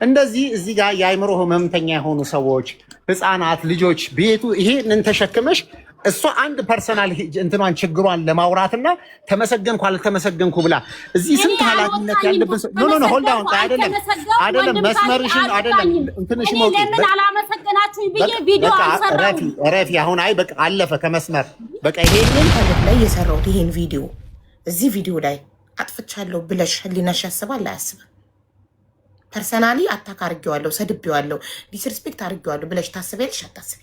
እንደዚህ እዚህ ጋር የአይምሮ ህመምተኛ የሆኑ ሰዎች ህፃናት ልጆች ቤቱ ይሄንን ተሸክመሽ እሷ አንድ ፐርሰናል እንትኗን ችግሯን ለማውራትና ተመሰገንኩ አልተመሰገንኩ ብላ እዚህ ስንት ኃላፊነት ያለብን ኖ ሆልድ ዳውን አይደለም መስመርሽን አይደለም እንትንሽ ሞት ለምን አላመሰገናችሁኝ ብዬ ቪዲዮ አልሰራሁም። ረፊ አሁን አይ በቃ አለፈ ከመስመር በቃ ይሄንን ላይ የሰራሁት ይሄን ቪዲዮ እዚህ ቪዲዮ ላይ አጥፍቻለሁ ብለሽ ህሊናሽ ያስባል አያስብም? ፐርሰናሊ አታክ አድርጌዋለሁ ሰድቤዋለሁ ዲስሪስፔክት አድርጌዋለሁ ብለሽ ታስቢያለሽ አታስቢ?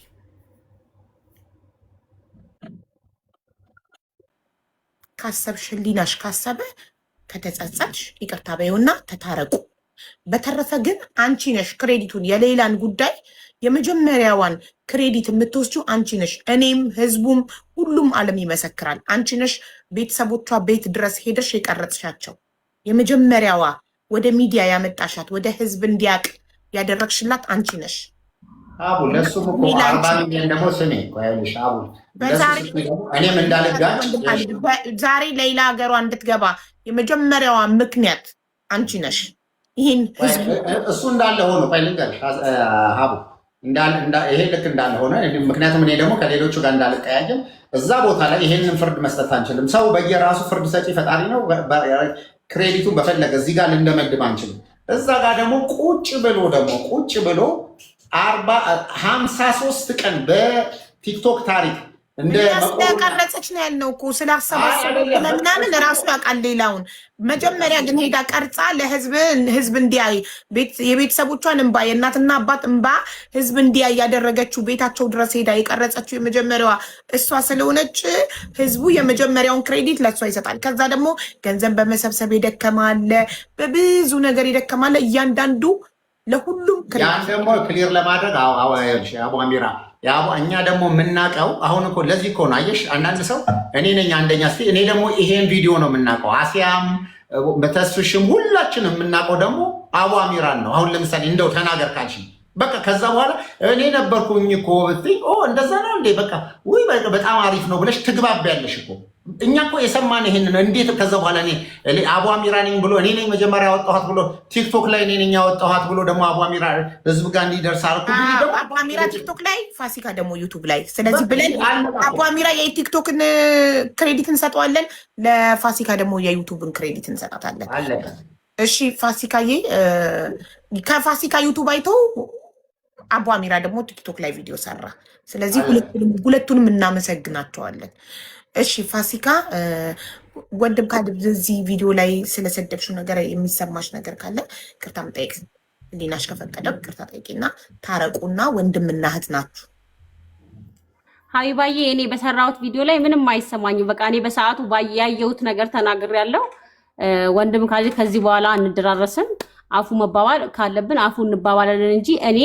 ካሰብሽ ህሊናሽ ካሰበ ከተጸጸትሽ ይቅርታ በይውና ተታረቁ። በተረፈ ግን አንቺ ነሽ ክሬዲቱን የሌላን ጉዳይ የመጀመሪያዋን ክሬዲት የምትወስጂው አንቺ ነሽ። እኔም ህዝቡም ሁሉም ዓለም ይመሰክራል። አንቺ ነሽ ቤተሰቦቿ ቤት ድረስ ሄደሽ የቀረጽሻቸው የመጀመሪያዋ ወደ ሚዲያ ያመጣሻት ወደ ህዝብ እንዲያቅ ያደረግሽላት አንቺ ነሽ። አቡ ለሱ እኮ 40 ሚሊዮን ደግሞ ስሜ ቆይልሽ አቡ እኔም እንዳልጋጭ ዛሬ ሌላ ሀገሯ እንድትገባ የመጀመሪያዋ ምክንያት አንቺ ነሽ። ይሄን ህዝብ እሱ እንዳለ ሆኖ ቆይልሽ አቡ ይሄ ልክ እንዳለ ሆነ። ምክንያቱም እኔ ደግሞ ከሌሎቹ ጋር እንዳልቀያየም እዛ ቦታ ላይ ይሄንን ፍርድ መስጠት አንችልም። ሰው በየራሱ ፍርድ ሰጪ ፈጣሪ ነው። ክሬዲቱን በፈለገ እዚህ ጋር ልንደመድብ አንችልም። እዛ ጋር ደግሞ ቁጭ ብሎ 53 ቀን በቲክቶክ ታሪክ እንደቀረጸች ነው ያልነው እኮ ስላሰባሰበ ምናምን ራሱ ያውቃል ሌላውን። መጀመሪያ ግን ሄዳ ቀርጻ ለህዝብ እንዲያይ የቤተሰቦቿን እንባ የእናትና አባት እንባ ህዝብ እንዲያይ ያደረገችው ቤታቸው ድረስ ሄዳ የቀረጸችው የመጀመሪያዋ እሷ ስለሆነች ህዝቡ የመጀመሪያውን ክሬዲት ለእሷ ይሰጣል። ከዛ ደግሞ ገንዘብ በመሰብሰብ የደከማለ በብዙ ነገር የደከማለ እያንዳንዱ ለሁሉም ያን ደግሞ ክሊር ለማድረግ አቡ አሚራ እኛ ደግሞ የምናውቀው አሁን እኮ ለዚህ እኮ ነው። አየሽ አንዳንድ ሰው እኔ ነኝ አንደኛ እኔ ደግሞ ይሄን ቪዲዮ ነው የምናውቀው። አሲያም በተስፍሽም ሁላችንም የምናውቀው ደግሞ አቡ አሚራን ነው። አሁን ለምሳሌ እንደው ተናገር ካልሽ በቃ ከዛ በኋላ እኔ ነበርኩኝ እኮ ብትይ እንደዛ ነው እንዴ በቃ ወይ በጣም አሪፍ ነው ብለሽ ትግባቢያለሽ እኮ። እኛ እኮ የሰማን ይሄንን እንዴት ከዛ በኋላ እኔ አቡ አሚራ ነኝ ብሎ እኔ ነኝ መጀመሪያ ያወጣኋት ብሎ ቲክቶክ ላይ እኔ ነኝ ያወጣኋት ብሎ ደግሞ አቡ አሚራ ህዝብ ጋር እንዲደርስ አልኩ። አቡ አሚራ ቲክቶክ ላይ ፋሲካ ደግሞ ዩቲዩብ ላይ ስለዚህ ብለን አቡ አሚራ የቲክቶክን ክሬዲት እንሰጠዋለን፣ ለፋሲካ ደግሞ የዩቲዩብን ክሬዲት እንሰጣታለን። እሺ ፋሲካዬ ከፋሲካ ዩቲዩብ አይቶ አቡ አሚራ ደግሞ ቲክቶክ ላይ ቪዲዮ ሰራ። ስለዚህ ሁለቱንም እናመሰግናቸዋለን። እሺ ፋሲካ ወንድም ካለ በዚህ ቪዲዮ ላይ ስለሰደብሽው ነገር የሚሰማሽ ነገር ካለ ቅርታ መጠየቅ ሊናሽ ከፈቀደው ቅርታ ጠይቂና ታረቁና ወንድምና እህት ናችሁ። ሀቢባዬ እኔ በሰራሁት ቪዲዮ ላይ ምንም አይሰማኝም። በቃ እኔ በሰዓቱ ያየሁት ነገር ተናግሬያለሁ። ወንድም ካለ ከዚህ በኋላ አንድራረስም። አፉ መባባል ካለብን አፉ እንባባላለን እንጂ እኔ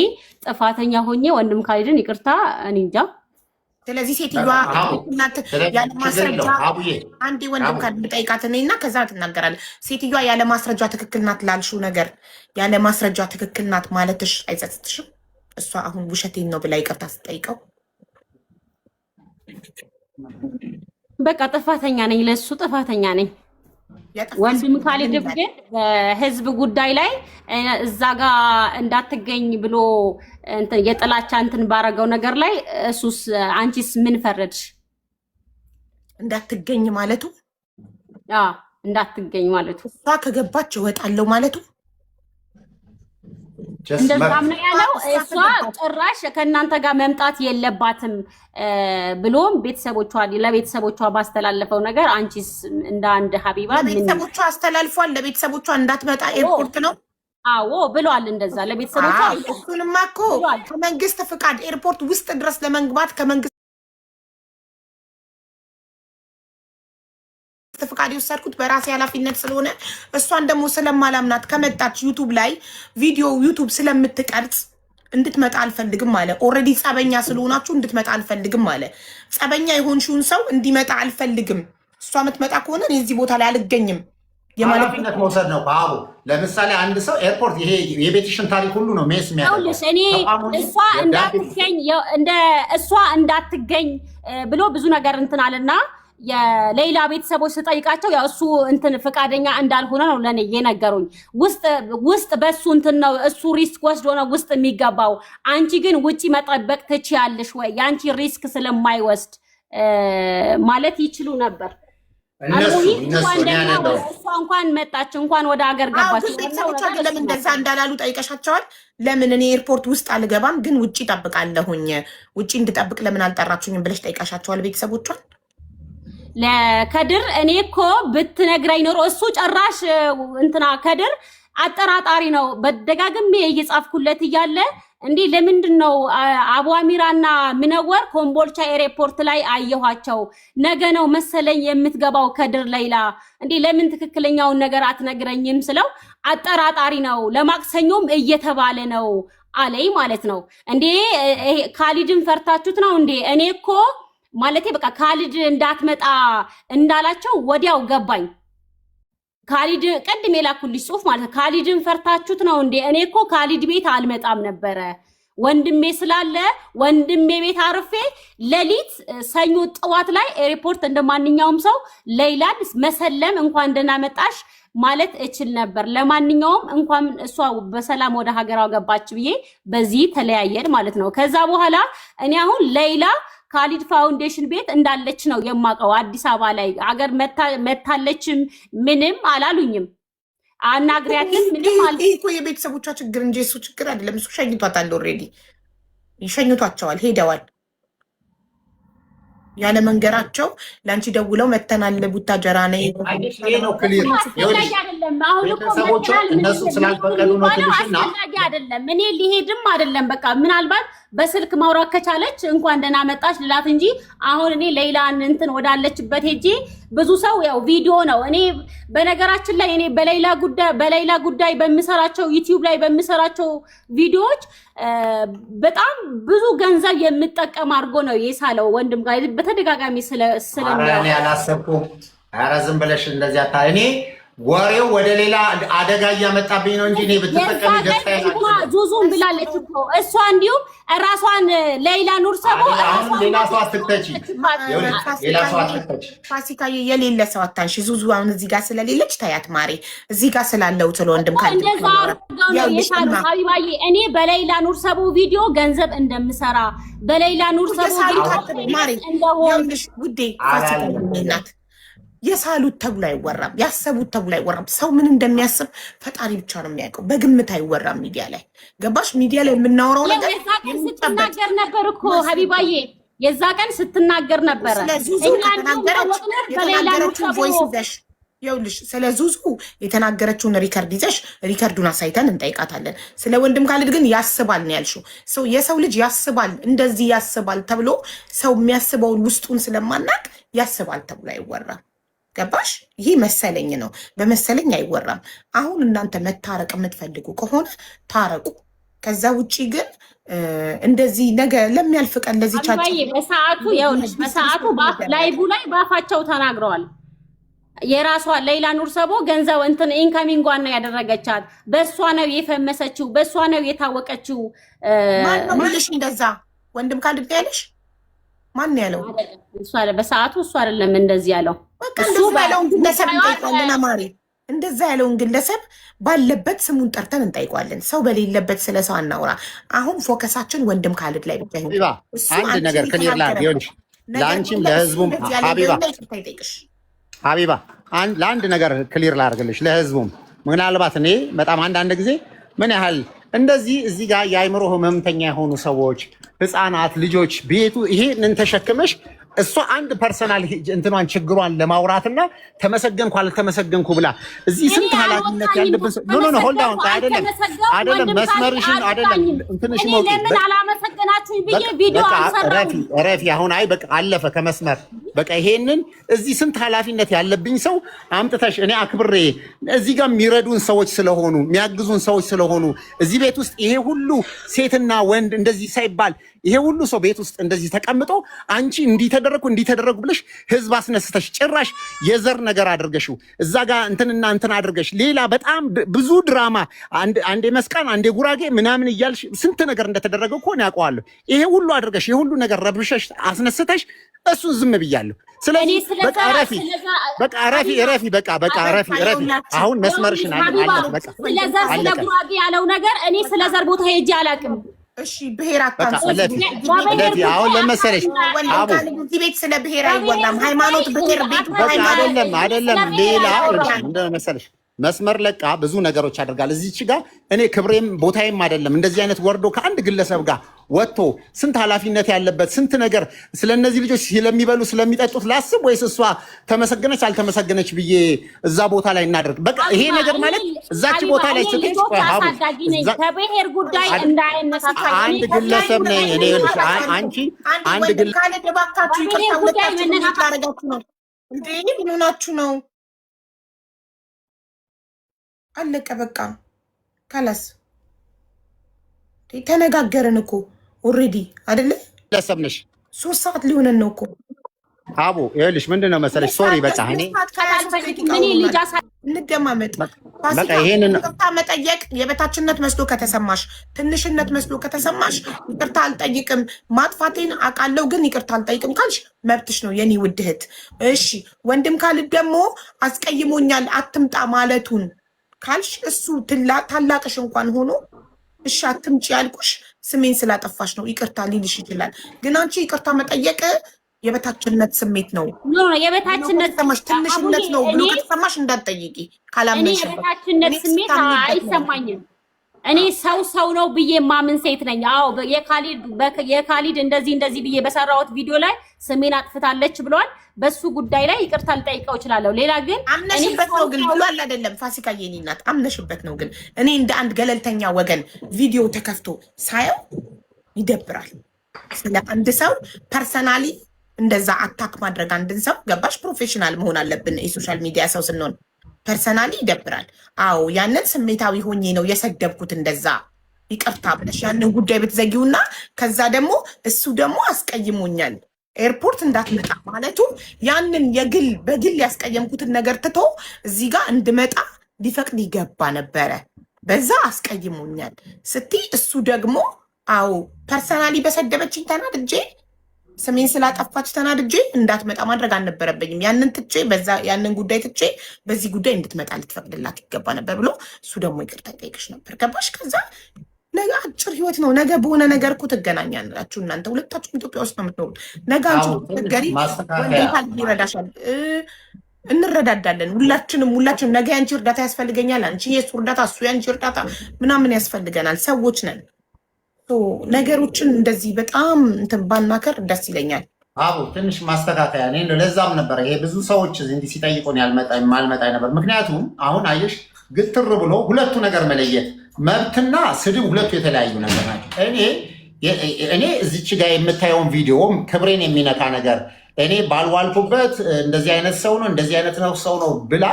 ጥፋተኛ ሆኜ ወንድም ካሊድን ይቅርታ እኔ እንጃ። ስለዚህ ሴትዮዋ ያለ ማስረጃ አንዴ ወንድም ካሊድ ጠይቃት እኔና ከዛ ትናገራለህ። ሴትዮዋ ያለ ማስረጃ ትክክል ናት ላልሽው ነገር ያለ ማስረጃ ትክክል ናት ማለትሽ አይጸጽትሽም? እሷ አሁን ውሸቴን ነው ብላ ይቅርታ ስትጠይቀው በቃ ጥፋተኛ ነኝ፣ ለሱ ጥፋተኛ ነኝ። ወንድም ካሊድ ግን በህዝብ ጉዳይ ላይ እዛ ጋር እንዳትገኝ ብሎ የጥላቻ እንትን ባረገው ነገር ላይ እሱስ አንቺስ ምን ፈረድሽ? እንዳትገኝ ማለቱ እንዳትገኝ ማለቱ እሷ ከገባች እወጣለሁ ማለቱ እንደዛም ነው ያለው። እሷ ጭራሽ ከእናንተ ጋር መምጣት የለባትም ብሎም ለቤተሰቦቿ ባስተላለፈው ነገር አንቺስ እንደ አንድ ሀቢባ ለቤተሰቦቿ አስተላልፏል። ለቤተሰቦቿ እንዳትመጣ ኤርፖርት ነው ብሏል። እንደዛ ለቤተሰቦቿ እሱንማ እኮ ከመንግስት ፍቃድ ኤርፖርት ውስጥ ድረስ ለመግባት ከመንግስት ፍቃድ የወሰድኩት በራሴ ኃላፊነት ስለሆነ እሷን ደግሞ ስለማላምናት ከመጣች ዩቲዩብ ላይ ዩቲዩብ ስለምትቀርጽ እንድትመጣ አልፈልግም አለ። ኦልሬዲ ጸበኛ ስለሆናችሁ እንድትመጣ አልፈልግም አለ። ጸበኛ የሆንሽውን ሰው እንዲመጣ አልፈልግም። እሷ የምትመጣ ከሆነ እኔ እዚህ ቦታ ላይ አልገኝም። የማለፊነት መውሰድ ነው። አዎ ለምሳሌ አንድ ሰው ኤርፖርት ይሄ የቤትሽን ታሪክ ሁሉ ነው ሜስ የሚያደርገው። እኔ እሷ እንዳትገኝ ብሎ ብዙ ነገር እንትን አለና የሌላ ቤተሰቦች ስጠይቃቸው ያው እሱ እንትን ፈቃደኛ እንዳልሆነ ነው ለኔ የነገሩኝ። ውስጥ በሱ እንትን ነው እሱ ሪስክ ወስዶ ነው ውስጥ የሚገባው። አንቺ ግን ውጪ መጠበቅ ትችያለሽ ወይ? ያንቺ ሪስክ ስለማይወስድ ማለት ይችሉ ነበር። እሷ እንኳን መጣች እንኳን ወደ ሀገር ገባች። ለምን እንደዛ እንዳላሉ ጠይቀሻቸዋል? ለምን እኔ ኤርፖርት ውስጥ አልገባም ግን ውጪ ጠብቃለሁኝ፣ ውጪ እንድጠብቅ ለምን አልጠራችሁኝም ብለሽ ጠይቃሻቸዋል ቤተሰቦቿን? ለከድር እኔ እኮ ብትነግረኝ ኖሮ እሱ ጨራሽ እንትና ከድር አጠራጣሪ ነው። በደጋግሜ እየጻፍኩለት እያለ እንዴ ለምንድን ነው አቡ አሚራና ምነወር ኮምቦልቻ ኤርፖርት ላይ አየኋቸው፣ ነገ ነው መሰለኝ የምትገባው ከድር ሌላ፣ እንዴ ለምን ትክክለኛውን ነገር አትነግረኝም ስለው አጠራጣሪ ነው ለማክሰኞም እየተባለ ነው አለኝ ማለት ነው። እንዴ ካሊድን ፈርታችሁት ነው እንዴ? እኔ እኮ ማለቴ በቃ ካሊድ እንዳትመጣ እንዳላቸው ወዲያው ገባኝ። ካሊድ ቀድሜ የላኩልሽ ጽሁፍ ማለት ነው። ካሊድን ፈርታችሁት ነው እንዴ? እኔ እኮ ካሊድ ቤት አልመጣም ነበረ፣ ወንድሜ ስላለ ወንድሜ ቤት አርፌ ሌሊት ሰኞ ጠዋት ላይ ኤርፖርት እንደማንኛውም ሰው ሌላን መሰለም እንኳን ደህና መጣሽ ማለት እችል ነበር። ለማንኛውም እንኳን እሷ በሰላም ወደ ሀገሯ ገባች ብዬ በዚህ ተለያየን ማለት ነው። ከዛ በኋላ እኔ አሁን ሌላ ካሊድ ፋውንዴሽን ቤት እንዳለች ነው የማውቀው። አዲስ አበባ ላይ አገር መታለችም ምንም አላሉኝም። አናግሪያትን ምንም አል እኮ የቤተሰቦቿ ችግር እንጂ እሱ ችግር አይደለም። እሱ ሸኝቷታል፣ ኦልሬዲ ይሸኝቷቸዋል፣ ሄደዋል። ያለ መንገራቸው ለአንቺ ደውለው መተናል ቡታጀራ ነይ ነው ክሊር አይደለም። አሁን እኮ እነሱ ስላልፈቀዱ ነው ትንሽና አይደለም። እኔ ሊሄድም አይደለም። በቃ ምናልባት በስልክ ማውራት ከቻለች እንኳን ደህና መጣች ልላት እንጂ አሁን እኔ ሌላን እንትን ወዳለችበት ሄጂ ብዙ ሰው ያው ቪዲዮ ነው። እኔ በነገራችን ላይ እኔ በሌላ ጉዳይ በሚሰራቸው ዩቲዩብ ላይ በሚሰራቸው ቪዲዮዎች በጣም ብዙ ገንዘብ የምጠቀም አድርጎ ነው የሳለው ወንድም ጋር በተደጋጋሚ ስለሚያው ያላሰብኩም። ኧረ ዝም ብለሽ እንደዚያ እኔ ወሬው ወደ ሌላ አደጋ እያመጣብኝ ነው እንጂ እኔ ብትጠቀሚ ደስታ ያላችሁ ዙዙን ብላለች እኮ እሷ እንዲሁም ራሷን ሌላ ኑር ሰቦ ሌላ ሰው አትክተቺ፣ ሌላ ሰው አትክተቺ። ፋሲካ የሌለ ሰው አታንሺ። ዙዙ አሁን እዚህ ጋር ስለሌለች ታያት ማሬ፣ እዚህ ጋር ስላለው ወንድም ካለ ሀቢባዬ እኔ በሌላ ኑር ሰቦ ቪዲዮ ገንዘብ እንደምሰራ በሌላ ኑር ሰቦ ቪዲዮ ማሬ ያውልሽ ውዴ ፋሲካ እናት የሳሉት ተብሎ አይወራም፣ ያሰቡት ተብሎ አይወራም። ሰው ምን እንደሚያስብ ፈጣሪ ብቻ ነው የሚያውቀው። በግምት አይወራም ሚዲያ ላይ ገባሽ? ሚዲያ ላይ የምናወራው ነገር ስትናገር ነበር እኮ ሀቢባዬ፣ የዛ ቀን ስትናገር ነበር። ይኸውልሽ ስለ ዙዙ የተናገረችውን ሪከርድ ይዘሽ ሪከርዱን አሳይተን እንጠይቃታለን። ስለ ወንድም ካሊድ ግን ያስባል ነው ያልሽው። የሰው ልጅ ያስባል እንደዚህ ያስባል ተብሎ ሰው የሚያስበውን ውስጡን ስለማናቅ ያስባል ተብሎ አይወራም። ገባሽ? ይህ መሰለኝ ነው፣ በመሰለኝ አይወራም። አሁን እናንተ መታረቅ የምትፈልጉ ከሆነ ታረቁ። ከዛ ውጪ ግን እንደዚህ ነገ ለሚያልፍ ቀን ለዚህ በሰዓቱ ይኸውልሽ በሰዓቱ ላይቡ ላይ ባፋቸው ተናግረዋል። የራሷ ሌላ ኑር ሰቦ ገንዘብ እንትን ኢንካሚንጓን ነው ያደረገቻት። በእሷ ነው የፈመሰችው፣ በእሷ ነው የታወቀችው። ማንሽ እንደዛ ወንድም ካሊድ ያለሽ ማን ያለው? እሱ አለ በሰዓቱ እሱ አይደለም እንደዚህ ያለው። እሱ ያለውን ግለሰብ እንጠይቋለን። አማሪ እንደዛ ያለውን ግለሰብ ባለበት ስሙን ጠርተን እንጠይቋለን። ሰው በሌለበት ስለ ሰው አናውራ። አሁን ፎከሳችን ወንድም ካሊድ ላይ ብቻ ይሁን። አንድ ነገር ክሊር ላድርግ ለአንቺም ለህዝቡም ሀቢባ ለአንድ ነገር ክሊር ላድርግልሽ ለህዝቡም። ምናልባት እኔ በጣም አንዳንድ ጊዜ ምን ያህል እንደዚህ እዚህ ጋር የአይምሮ ህመምተኛ የሆኑ ሰዎች ህፃናት ልጆች ቤቱ ይሄንን ተሸክመሽ እሷ አንድ ፐርሰናል እንትኗን ችግሯን ለማውራትና ተመሰገንኩ አልተመሰገንኩ ብላ እዚህ ስንት ኃላፊነት ያለብን ኖ ሆልድ አሁን አይደለም መስመርሽን አይደለም እንትንሽ ሞት ለምን አላመሰገናችሁኝ ብዬ ቪዲዮ አልሰራሁም። ረፊ አሁን አይ በቃ አለፈ ከመስመር በቃ ይሄንን እዚህ ስንት ኃላፊነት ያለብኝ ሰው አምጥተሽ እኔ አክብሬ እዚህ ጋር የሚረዱን ሰዎች ስለሆኑ የሚያግዙን ሰዎች ስለሆኑ እዚህ ቤት ውስጥ ይሄ ሁሉ ሴትና ወንድ እንደዚህ ሳይባል ይሄ ሁሉ ሰው ቤት ውስጥ እንደዚህ ተቀምጦ አንቺ እንዲተደረጉ ብለሽ ህዝብ አስነስተሽ ጭራሽ የዘር ነገር አድርገሽው እዛ ጋር እንትና እንትን አድርገሽ ሌላ በጣም ብዙ ድራማ አንዴ መስቃን አንዴ ጉራጌ ምናምን እያልሽ ስንት ነገር እንደተደረገ እኮ ነው ያውቀዋለሁ። ይሄ ሁሉ አድርገሽ ይሄ ሁሉ ነገር ረብሸሽ አስነስተሽ እሱን ዝም ብያለሁ። ያለው። ስለዚህ በቃ ረፊ አሁን መስመርሽን አለ በቃ ስለ ጉራጌ ያለው ነገር እኔ ስለ ዘር ቦታ ሄጄ አላውቅም። እሺ ብሔር አታንሳለፊ። አሁን ለመሰለሽ አቡ እዚህ ቤት ስለ ብሔር አይወላም። ሃይማኖት ብሔር ቤት አይደለም ሌላ እንደመሰለሽ መስመር ለቃ ብዙ ነገሮች አድርጋል። እዚች ጋር እኔ ክብሬም ቦታዬም አይደለም እንደዚህ አይነት ወርዶ ከአንድ ግለሰብ ጋር ወጥቶ ስንት ኃላፊነት ያለበት ስንት ነገር ስለነዚህ ልጆች ስለሚበሉ ስለሚጠጡት ላስብ ወይስ እሷ ተመሰገነች አልተመሰገነች ብዬ እዛ ቦታ ላይ እናደርግ። በቃ ይሄ ነገር ማለት እዛች ቦታ ላይ ስትሄጂ ከብሔር ጉዳይ እንዳይነሳሳ አንድ ግለሰብ ነኝ እኔ አንቺ አንድ ግለሰብ ካለ ደባካችሁ ይቀርታው ነው እንዴ? ምን ሆናችሁ ነው? አለቀ በቃ ካላስ ተነጋገርን እኮ ኦሬዲ አይደለ? ለሰብነሽ 3 ሰዓት ሊሆነን ነው እኮ አቡ ይኸውልሽ ምንድነው መሰለሽ ሶሪ በቃ እኔ እንደማመጥ በቃ ይሄንን ይቅርታ መጠየቅ የበታችነት መስሎ ከተሰማሽ ትንሽነት መስሎ ከተሰማሽ ይቅርታ አልጠይቅም ማጥፋቴን አውቃለሁ ግን ይቅርታ አልጠይቅም ካልሽ መብትሽ ነው የኔ ውድ እህት። እሺ ወንድም ካልሽ ደግሞ አስቀይሞኛል አትምጣ ማለቱን ካልሽ እሱ ታላቅሽ እንኳን ሆኖ እሺ አትምጪ ያልኩሽ ስሜን ስላጠፋሽ ነው ይቅርታ ሊልሽ ይችላል። ግን አንቺ ይቅርታ መጠየቅ የበታችነት ስሜት ነው። የበታችነት ትንሽነት ነው ብሎ ከተሰማሽ እንዳትጠይቂ ካላመንሽ። የበታችነት ስሜት አይሰማኝም። እኔ ሰው ነው ብዬ ማምን ሴት ነኝ። አዎ የካሊድ እንደዚህ ብዬ በሰራሁት ቪዲዮ ላይ ስሜን አጥፍታለች ብሏል። በሱ ጉዳይ ላይ ይቅርታ ልጠይቀው እችላለሁ። ሌላ ግን አምነሽበት ነው ግን ብሏል አይደለም ፋሲካ የኔ እናት አምነሽበት ነው። ግን እኔ እንደ አንድ ገለልተኛ ወገን ቪዲዮ ተከፍቶ ሳየው ይደብራል። ስለ አንድ ሰው ፐርሰናሊ እንደዛ አታክ ማድረግ አንድን ሰው ገባሽ? ፕሮፌሽናል መሆን አለብን የሶሻል ሚዲያ ሰው ስንሆን። ፐርሰናሊ ይደብራል። አዎ ያንን ስሜታዊ ሆኜ ነው የሰደብኩት እንደዛ ይቅርታ ብለሽ ያንን ጉዳይ ብትዘጊውና ከዛ ደግሞ እሱ ደግሞ አስቀይሞኛል ኤርፖርት እንዳትመጣ ማለቱ ያንን በግል ያስቀየምኩትን ነገር ትቶ እዚህ ጋር እንድመጣ ሊፈቅድ ይገባ ነበረ። በዛ አስቀይሞኛል ስትይ እሱ ደግሞ አዎ ፐርሰናሊ በሰደበችኝ ተናድጄ ስሜን ስላጠፋች ተናድጄ እንዳትመጣ ማድረግ አልነበረብኝም። ያንን ጉዳይ ትቼ በዚህ ጉዳይ እንድትመጣ ልትፈቅድላት ይገባ ነበር ብሎ እሱ ደግሞ ይቅርታ ይጠይቅሽ ነበር። ገባሽ? ከዛ ነገ አጭር ህይወት ነው። ነገ በሆነ ነገር እኮ ትገናኛላችሁ። እናንተ ሁለታችሁም ኢትዮጵያ ውስጥ ነው የምትኖሩት። ነገ አንቺ ትገሪ ወንድታል ይረዳሻል። እንረዳዳለን ሁላችንም። ነገ ያንቺ እርዳታ ያስፈልገኛል፣ አንቺ የሱ እርዳታ፣ እሱ ያንቺ እርዳታ ምናምን ያስፈልገናል። ሰዎች ነን። ነገሮችን እንደዚህ በጣም እንትን ባናከር ደስ ይለኛል። አቡ ትንሽ ማስተካከያ እኔ ለዛም ነበር ይሄ ብዙ ሰዎች እንዲህ ሲጠይቁን ማልመጣ ነበር። ምክንያቱም አሁን አየሽ ግትር ብሎ ሁለቱ ነገር መለየት መብትና ስድብ ሁለቱ የተለያዩ ነገር ናቸው። እኔ እዚች ጋር የምታየውን ቪዲዮ ክብሬን የሚነካ ነገር እኔ ባልዋልኩበት እንደዚህ አይነት ሰው ነው እንደዚህ አይነት ሰው ነው ብላ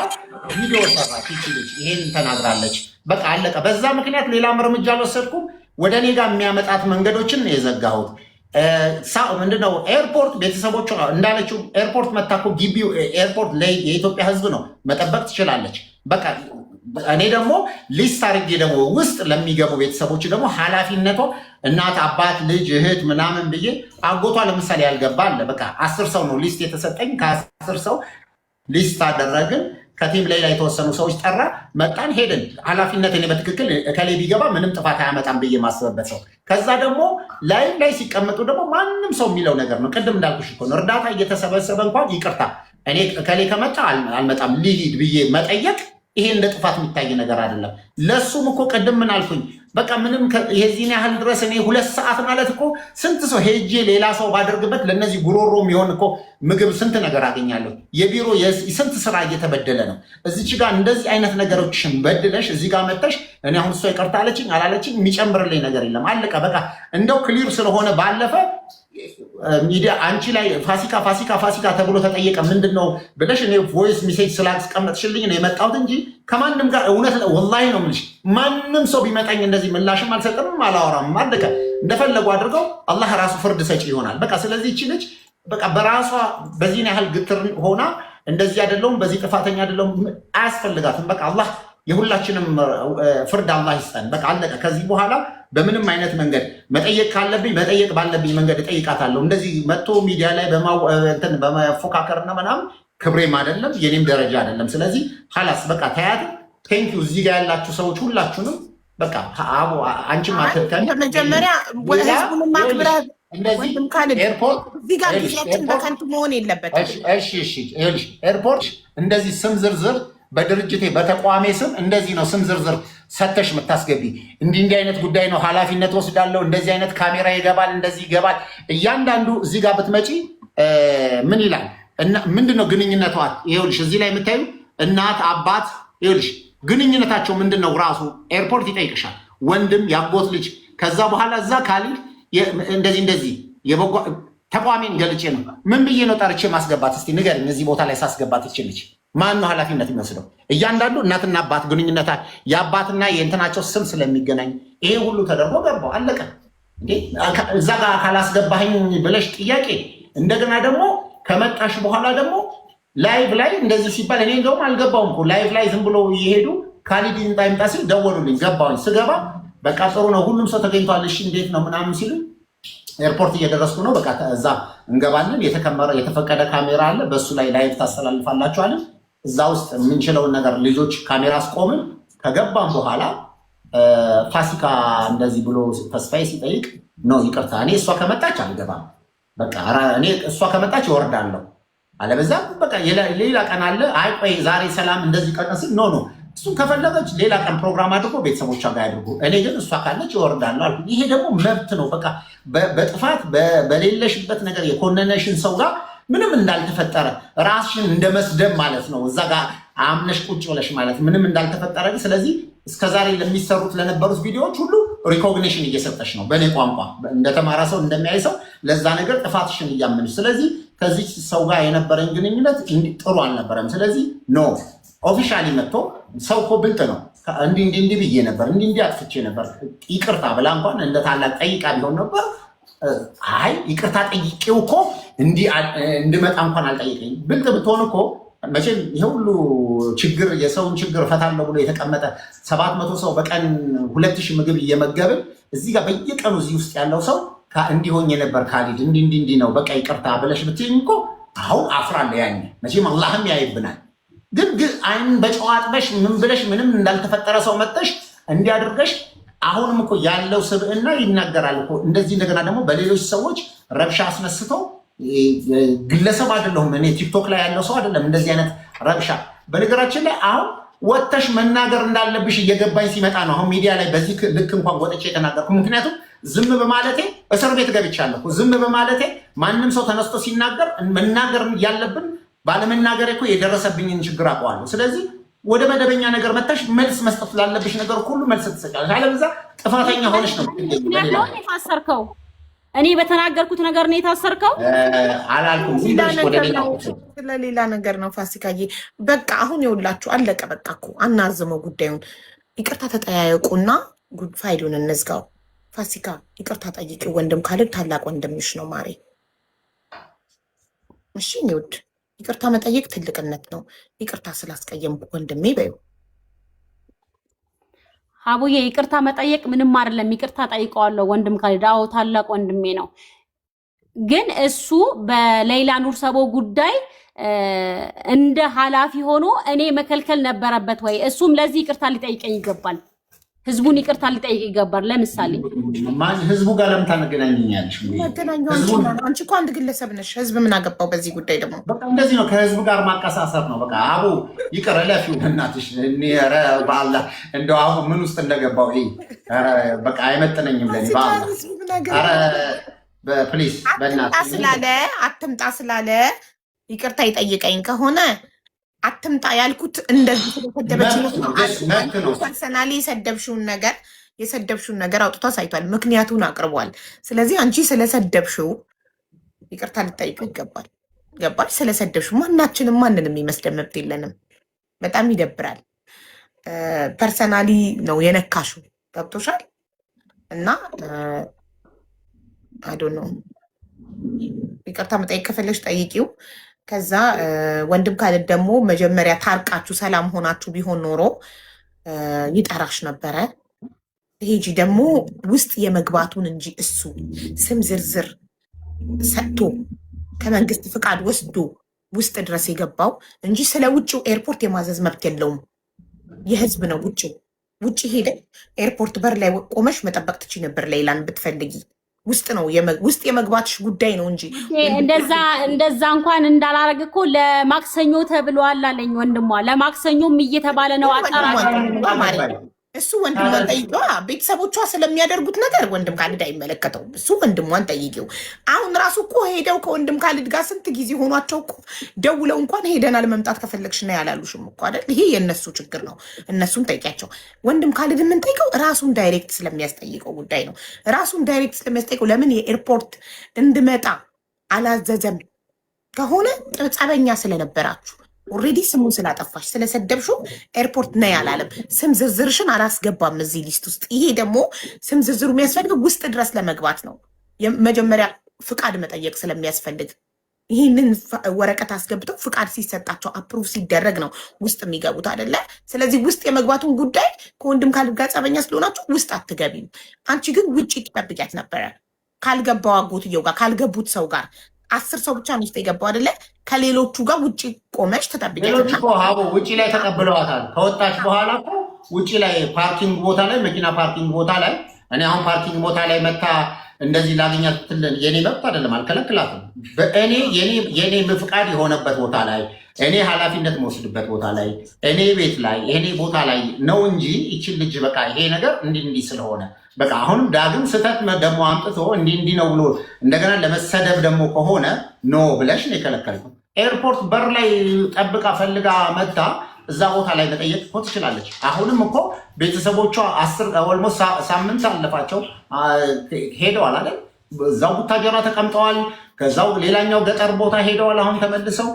ቪዲዮ ሰራች። ይሄን ተናግራለች። በቃ አለቀ። በዛ ምክንያት ሌላም እርምጃ አልወሰድኩም። ወደ እኔ ጋር የሚያመጣት መንገዶችን የዘጋሁት ምንድነው? ኤርፖርት ቤተሰቦች እንዳለችው ኤርፖርት መታኮ ግቢው ኤርፖርት ላይ የኢትዮጵያ ሕዝብ ነው መጠበቅ ትችላለች። በቃ እኔ ደግሞ ሊስት አድርጌ ደግሞ ውስጥ ለሚገቡ ቤተሰቦች ደግሞ ኃላፊነቷ እናት፣ አባት፣ ልጅ፣ እህት ምናምን ብዬ አጎቷ ለምሳሌ ያልገባ አለ። በቃ 10 ሰው ነው ሊስት የተሰጠኝ። ከ10 ሰው ሊስት አደረግን። ከቲም ላይ የተወሰኑ ሰዎች ጠራ፣ መጣን፣ ሄድን። ኃላፊነት እኔ በትክክል እከሌ ቢገባ ምንም ጥፋት አያመጣም ብዬ ማስበበት ሰው። ከዛ ደግሞ ላይ ሲቀመጡ ደግሞ ማንም ሰው የሚለው ነገር ነው። ቅድም እንዳልኩሽ እኮ ነው እርዳታ እየተሰበሰበ እንኳን ይቅርታ እኔ እከሌ ከመጣ አልመጣም ልሂድ ብዬ መጠየቅ ይሄ እንደ ጥፋት የሚታይ ነገር አይደለም። ለሱም እኮ ቅድም ምን አልኩኝ? በቃ ምንም የዚህን ያህል ድረስ እኔ 2 ሰዓት ማለት እኮ ስንት ሰው ሄጄ ሌላ ሰው ባደርግበት ለነዚህ ጉሮሮ የሚሆን እኮ ምግብ ስንት ነገር አገኛለሁ። የቢሮ ስንት ስራ እየተበደለ ነው። እዚች ጋር እንደዚህ አይነት ነገሮችን በድለሽ እዚህ ጋር መጥተሽ እኔ አሁን እሷ ይቅርታ አለችኝ አላለችኝ የሚጨምርልኝ ነገር የለም። አለቀ በቃ። እንደው ክሊር ስለሆነ ባለፈ ሚዲያ አንቺ ላይ ፋሲካ ተብሎ ተጠየቀ ምንድን ነው ብለሽ እኔ ቮይስ ሜሴጅ ስላስቀመጥሽልኝ ነው የመጣሁት እንጂ ከማንም ጋር እውነት ወላሂ ነው የምልሽ። ማንም ሰው ቢመጣኝ እንደዚህ ምላሽም አልሰጥም አላወራም። አለቀ። እንደፈለጉ አድርገው አላህ ራሱ ፍርድ ሰጪ ይሆናል። በቃ ስለዚህ እቺ ልጅ በቃ በራሷ በዚህን ያህል ግትር ሆና እንደዚህ አይደለሁም በዚህ ጥፋተኛ አይደለሁም አያስፈልጋትም። በቃ አላህ የሁላችንም ፍርድ አላህ ይስጠን። በቃ አለቀ። ከዚህ በኋላ በምንም አይነት መንገድ መጠየቅ ካለብኝ መጠየቅ ባለብኝ መንገድ እጠይቃታለሁ። እንደዚህ መጥቶ ሚዲያ ላይ በመፎካከርና ምናምን ክብሬም አይደለም የኔም ደረጃ አይደለም። ስለዚህ ሀላስ በቃ ተያት። ቴንኪው እዚህ ጋር ያላችሁ ሰዎች ሁላችሁንም በቃ አቡ አንቺ ማተከን መጀመሪያ ህዝቡን ማክብረ እንደዚህ ኤርፖርት እዚህ ጋር ጊዜያችን በከንቱ መሆን የለበትም። እሺ ኤርፖርት እንደዚህ ስም ዝርዝር በድርጅቴ በተቋሜ ስም እንደዚህ ነው ስም ዝርዝር ሰተሽ የምታስገቢ እንዲህ አይነት ጉዳይ ነው ኃላፊነት ወስዳለሁ። እንደዚህ አይነት ካሜራ ይገባል፣ እንደዚህ ይገባል። እያንዳንዱ እዚህ ጋር ብትመጪ ምን ይላል እና ምንድነው ግንኙነቷ? ይኸውልሽ እዚህ ላይ የምታዩ እናት አባት፣ ይኸውልሽ ግንኙነታቸው ምንድነው? ራሱ ኤርፖርት ይጠይቅሻል። ወንድም ያጎት ልጅ። ከዛ በኋላ እዛ ካሊድ እንደዚህ የበጎ ተቋሜን ገልጬ ነው ምን ብዬ ነው ጠርቼ ማስገባት? እስቲ ንገርኝ። እዚህ ቦታ ላይ ሳስገባት ይችልች ማን ነው ኃላፊነት የሚወስደው? እያንዳንዱ እናትና አባት ግንኙነታ የአባትና የእንትናቸው ስም ስለሚገናኝ ይሄ ሁሉ ተደርጎ ገባው አለቀ። እዛ ጋር ካላስገባኝ ብለሽ ጥያቄ እንደገና ደግሞ ከመጣሽ በኋላ ደግሞ ላይቭ ላይ እንደዚህ ሲባል እኔ እንደውም አልገባውም እኮ ላይቭ ላይ ዝም ብሎ እየሄዱ ካሊድ ይምጣ ሲል ደወሉልኝ። ገባሁኝ። ስገባ በቃ ጥሩ ነው ሁሉም ሰው ተገኝቷል፣ እሺ እንዴት ነው ምናምን ሲሉ ኤርፖርት እየደረስኩ ነው። በቃ እዛ እንገባለን። የተፈቀደ ካሜራ አለ፣ በሱ ላይ ላይቭ ታስተላልፋላችኋለን። እዛ ውስጥ የምንችለውን ነገር ልጆች ካሜራ አስቆምን። ከገባም በኋላ ፋሲካ እንደዚህ ብሎ ተስፋዬ ሲጠይቅ ነው ይቅርታ፣ እኔ እሷ ከመጣች አልገባም፣ በቃ እኔ እሷ ከመጣች ይወርዳለሁ፣ አለበዛ በቃ ሌላ ቀን አለ። አይ ቆይ ዛሬ ሰላም እንደዚህ ቀነስ ኖ እሱን ከፈለገች ሌላ ቀን ፕሮግራም አድርጎ ቤተሰቦቿ ጋር ያድርጉ፣ እኔ ግን እሷ ካለች ይወርዳለሁ አልኩ። ይሄ ደግሞ መብት ነው። በቃ በጥፋት በሌለሽበት ነገር የኮነነሽን ሰው ጋር ምንም እንዳልተፈጠረ ራስሽን እንደመስደብ ማለት ነው። እዛ ጋር አምነሽ ቁጭ ብለሽ ማለት ምንም እንዳልተፈጠረ። ስለዚህ እስከዛሬ ለሚሰሩት ለነበሩት ቪዲዮዎች ሁሉ ሪኮግኒሽን እየሰጠሽ ነው። በእኔ ቋንቋ እንደተማረ ሰው እንደሚያይ ሰው ለዛ ነገር ጥፋትሽን እያመንሽ። ስለዚህ ከዚህ ሰው ጋር የነበረን ግንኙነት ጥሩ አልነበረም። ስለዚህ ኖ ኦፊሻሊ መጥቶ ሰው እኮ ብልጥ ነው። እንዲህ ብዬ ነበር፣ እንዲህ አጥፍቼ ነበር ይቅርታ ብላ እንኳን እንደ ታላቅ ጠይቃ ቢሆን ነበር። አይ ይቅርታ ጠይቄው እኮ እንድመጣ እንኳን አልጠይቀኝ። ብልጥ ብትሆን እኮ መቼም ይሄ ሁሉ ችግር የሰውን ችግር እፈታለሁ ብሎ የተቀመጠ 700 ሰው በቀን 2000 ምግብ እየመገብን እዚህ ጋር በየቀኑ እዚህ ውስጥ ያለው ሰው እንዲሆኝ የነበር ካሊድ እንዲህ ነው በቃ ይቅርታ ብለሽ ብትይኝ እኮ አሁን አፍራለሁ። ያኔ መቼም አላህም ያይብናል። ግን አይን በጨዋጥበሽ ምን ብለሽ ምንም እንዳልተፈጠረ ሰው መጠሽ እንዲያደርገሽ አሁንም እኮ ያለው ስብዕና ይናገራል እኮ እንደዚህ። እንደገና ደግሞ በሌሎች ሰዎች ረብሻ አስነስቶ ግለሰብ አይደለሁም እኔ ቲክቶክ ላይ ያለው ሰው አይደለም እንደዚህ አይነት ረብሻ። በነገራችን ላይ አሁን ወጥተሽ መናገር እንዳለብሽ እየገባኝ ሲመጣ ነው አሁን ሚዲያ ላይ በዚህ ልክ እንኳን ወጥቼ የተናገርኩ። ምክንያቱም ዝም በማለቴ እስር ቤት ገብቻለሁ። ዝም በማለቴ ማንም ሰው ተነስቶ ሲናገር መናገር ያለብን ባለመናገር እኮ የደረሰብኝን ችግር አውቀዋለሁ። ስለዚህ ወደ መደበኛ ነገር መጥተሽ መልስ መስጠት ላለብሽ ነገር ሁሉ መልስ ትሰጫለሽ። አለበዛ ጥፋተኛ ሆነሽ ነው የታሰርከው። እኔ በተናገርኩት ነገር ነው የታሰርከው አላልኩም። ስለሌላ ነገር ነው ፋሲካዬ። በቃ አሁን ይኸውላችሁ አለቀ። በቃ እኮ አናርዝመው ጉዳዩን። ይቅርታ ተጠያየቁና ጉድ ፋይሉን እንዝጋው። ፋሲካ ይቅርታ ጠይቂው። ወንድም ካልን ታላቅ ወንድምሽ ነው ማሬ። እሺ እኔ ውድ ይቅርታ መጠየቅ ትልቅነት ነው። ይቅርታ ስላስቀየምኩ ወንድሜ በይው። አቡዬ ይቅርታ መጠየቅ ምንም አይደለም። ይቅርታ ጠይቀዋለሁ ወንድም ካሊድ። አዎ ታላቅ ወንድሜ ነው። ግን እሱ በሌላ ኑር ሰቦ ጉዳይ እንደ ኃላፊ ሆኖ እኔ መከልከል ነበረበት ወይ? እሱም ለዚህ ይቅርታ ሊጠይቀኝ ይገባል። ህዝቡን ይቅርታ ሊጠይቅ ይገባል። ለምሳሌ ህዝቡ ጋር ለምን ታገናኛለሽ? አንቺ እኮ አንድ ግለሰብ ነሽ። ህዝብ ምን አገባው በዚህ ጉዳይ? ደግሞ በቃ እንደዚህ ነው፣ ከህዝብ ጋር ማቀሳሰር ነው። በቃ አቡ ይቅር ለፊው እናትሽ። ኧረ በአላህ እንደው አሁን ምን ውስጥ እንደገባው ይሄ በቃ አይመጥነኝም ለኔ በአላህ። ኧረ በፕሊስ በእናትሽ አትምጣ ስላለ ይቅርታ ይጠይቀኝ ከሆነ አትምጣ ያልኩት እንደዚህ ስለሰደበች ነው። ፐርሰናሊ የሰደብሽውን ነገር አውጥቶ አሳይቷል። ምክንያቱን አቅርቧል። ስለዚህ አንቺ ስለሰደብሽው ይቅርታ ልጠይቀው ይገባል። ገባሽ? ስለሰደብሽው ማናችንም ማንንም የሚመስለን መብት የለንም። በጣም ይደብራል። ፐርሰናሊ ነው የነካሽው። ገብቶሻል? እና አዶ ነው ይቅርታ መጠየቅ ከፈለሽ ጠይቂው። ከዛ ወንድም ካሊድ ደግሞ መጀመሪያ ታርቃችሁ ሰላም ሆናችሁ ቢሆን ኖሮ ይጠራሽ ነበረ። ሄጂ ደግሞ ውስጥ የመግባቱን እንጂ እሱ ስም ዝርዝር ሰጥቶ ከመንግስት ፍቃድ ወስዶ ውስጥ ድረስ የገባው እንጂ ስለ ውጭው ኤርፖርት የማዘዝ መብት የለውም። የህዝብ ነው ውጭው። ውጭ ሄደ ኤርፖርት በር ላይ ቆመሽ መጠበቅ ትችይ ነበር። ሌላን ብትፈልጊ ውስጥ ነው ውስጥ የመግባትሽ ጉዳይ ነው እንጂ እንደዛ እንኳን እንዳላረግ እኮ ለማክሰኞ ተብሏል አለኝ ወንድሟ። ለማክሰኞም እየተባለ ነው አጣራ እሱ ወንድሟን ጠይቂዋ። ቤተሰቦቿ ስለሚያደርጉት ነገር ወንድም ካልድ አይመለከተውም። እሱ ወንድሟን ጠይቂው። አሁን ራሱ እኮ ሄደው ከወንድም ካልድ ጋር ስንት ጊዜ ሆኗቸው እኮ ደውለው እንኳን ሄደናል መምጣት ከፈለግሽ ነው ያላሉሽም እኮ አይደል? ይሄ የእነሱ ችግር ነው። እነሱን ጠይቂያቸው። ወንድም ካልድ የምንጠይቀው ራሱን ዳይሬክት ስለሚያስጠይቀው ጉዳይ ነው። ራሱን ዳይሬክት ስለሚያስጠይቀው ለምን የኤርፖርት እንድመጣ አላዘዘም ከሆነ ጸበኛ ስለነበራችሁ ኦልሬዲ ስሙን ስላጠፋሽ ስለሰደብሹ ኤርፖርት ነይ አላለም። ስም ዝርዝርሽን አላስገባም እዚህ ሊስት ውስጥ። ይሄ ደግሞ ስም ዝርዝሩ የሚያስፈልገው ውስጥ ድረስ ለመግባት ነው። መጀመሪያ ፍቃድ መጠየቅ ስለሚያስፈልግ ይህንን ወረቀት አስገብተው ፍቃድ ሲሰጣቸው አፕሩቭ ሲደረግ ነው ውስጥ የሚገቡት አይደለ? ስለዚህ ውስጥ የመግባቱን ጉዳይ ከወንድም ካልድ ጋር ጸበኛ ስለሆናችሁ ውስጥ አትገቢም። አንቺ ግን ውጭ ትጠብቂያት ነበረ ካልገባው አጎትየው ጋር ካልገቡት ሰው ጋር 10 ሰው ብቻ ነው የገባው አይደለ? ከሌሎቹ ጋር ውጪ ቆመሽ ተጠብቂያለሽ። ውጪ ላይ ተቀብለዋታል። ከወጣች በኋላ እኮ ውጪ ላይ ፓርኪንግ ቦታ ላይ መኪና ፓርኪንግ ቦታ ላይ እኔ አሁን ፓርኪንግ ቦታ ላይ መታ እንደዚህ ላገኛት ትልን የኔ መብት አይደለም፣ አልከለክላትም። በእኔ የኔ ፍቃድ የሆነበት ቦታ ላይ እኔ ኃላፊነት መወስድበት ቦታ ላይ እኔ ቤት ላይ እኔ ቦታ ላይ ነው እንጂ ይችን ልጅ በቃ ይሄ ነገር እንዲህ ስለሆነ በቃ አሁንም ዳግም ስህተት ደግሞ አምጥቶ እንዲህ ነው ብሎ እንደገና ለመሰደብ ደግሞ ከሆነ ኖ ብለሽ ነው የከለከልኩት። ኤርፖርት በር ላይ ጠብቃ ፈልጋ መታ እዛ ቦታ ላይ መጠየቅ እኮ ትችላለች። አሁንም እኮ ቤተሰቦቿ ኦልሞስት ሳምንት አለፋቸው ሄደዋል አይደል? እዛው ቡታጀራ ተቀምጠዋል። ከዛው ሌላኛው ገጠር ቦታ ሄደዋል። አሁን ተመልሰው